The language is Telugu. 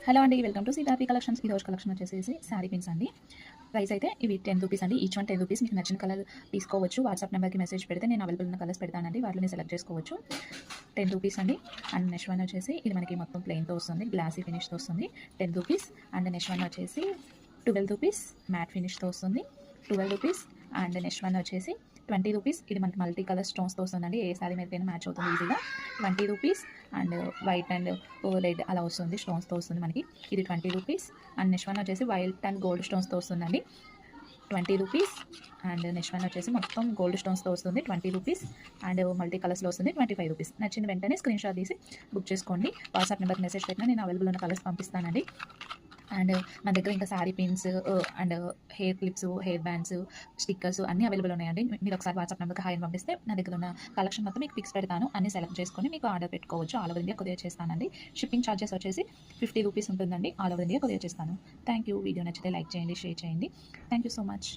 హలో అండి, వెల్కమ్ టు సీతాపి కలెక్షన్స్. ఈ రోజు కలెక్షన్ వచ్చేసి శారీ పిన్స్ అండి. ప్రైస్ అయితే ఇవి 10 రూపీస్ అండి. Each one 10 rupees. మీకు నచ్చిన కలర్ తీసుకోవచ్చు. వాట్సాప్ నెంబర్కి మెసేజ్ పెడితే నేను అవైలబుల్ ఉన్న కలర్స్ పెడతానండి, వాటిని సెలెక్ట్ చేసుకోవచ్చు. 10 రూపీస్ అండి. అండ్ నెక్స్ట్ వన్ వచ్చేసి ఇది మనకి మొత్తం ప్లెయిన్తో వస్తుంది, గ్లాసీ ఫినిష్తో వస్తుంది, 10 రూపీస్. అండ్ నెక్స్ట్ వన్ వచ్చేసి 12 రూపీస్, మ్యాట్ ఫినిష్తో వస్తుంది, 12 రూపీస్. అండ్ నెక్స్ట్ వన్ వచ్చేసి 20 రూపీస్. ఇది మనకి మల్టీ కలర్ స్టోన్స్తో వస్తుందండి, ఏ శారీ మీదకైనా మ్యాచ్ అవుతుంది ఈజీగా. 20 rupees. And white and red అలా వస్తుంది, స్టోన్స్తో వస్తుంది మనకి, ఇది 20 రూపీస్. అండ్ నెక్స్ట్ వన్ వచ్చేసి వైట్ అండ్ గోల్డ్ స్టోన్స్తో వస్తుందండి, 20 రూపీస్. అండ్ నెక్స్ట్ వన్ వచ్చేసి మొత్తం గోల్డ్ స్టోన్స్తో వస్తుంది, 20 రూపీస్. అండ్ మల్టీ కలర్స్లో వస్తుంది, 25 రూపీస్. నచ్చిన వెంటనే స్క్రీన్ షాట్ తీసి బుక్ చేసుకోండి. వాట్సాప్ నెంబర్కి మెసేజ్ పెట్టినా నేను అవైలబుల్ ఉన్న కలర్స్ పంపిస్తానండి. అండ్ మన దగ్గర ఇంకా sari pins and hair clips, hair bands, stickers అన్నీ అవైలబుల్ ఉన్నాయండి. మీరు ఒకసారి వాట్సాప్ నెంబర్కి హాయ్ పంపిస్తే నా దగ్గర ఉన్న కలెక్షన్ మొత్తం మీకు పిక్స్ పెడతాను, అన్ని సెలెక్ట్ చేసుకొని మీకు ఆర్డర్ పెట్టుకోవచ్చు. ఆల్ ఓవర్ ఇండియా కొరియర్ చేస్తానండి. షిప్పింగ్ ఛార్జెస్ వచ్చేసి 50 రూపీస్ ఉంటుందండి. ఆల్ ఓవర్ ఇండియా కొరియర్ చేస్తాను. Thank you. వీడియో నచ్చితే లైక్ చేయండి, షేర్ చేయండి. Thank you so much.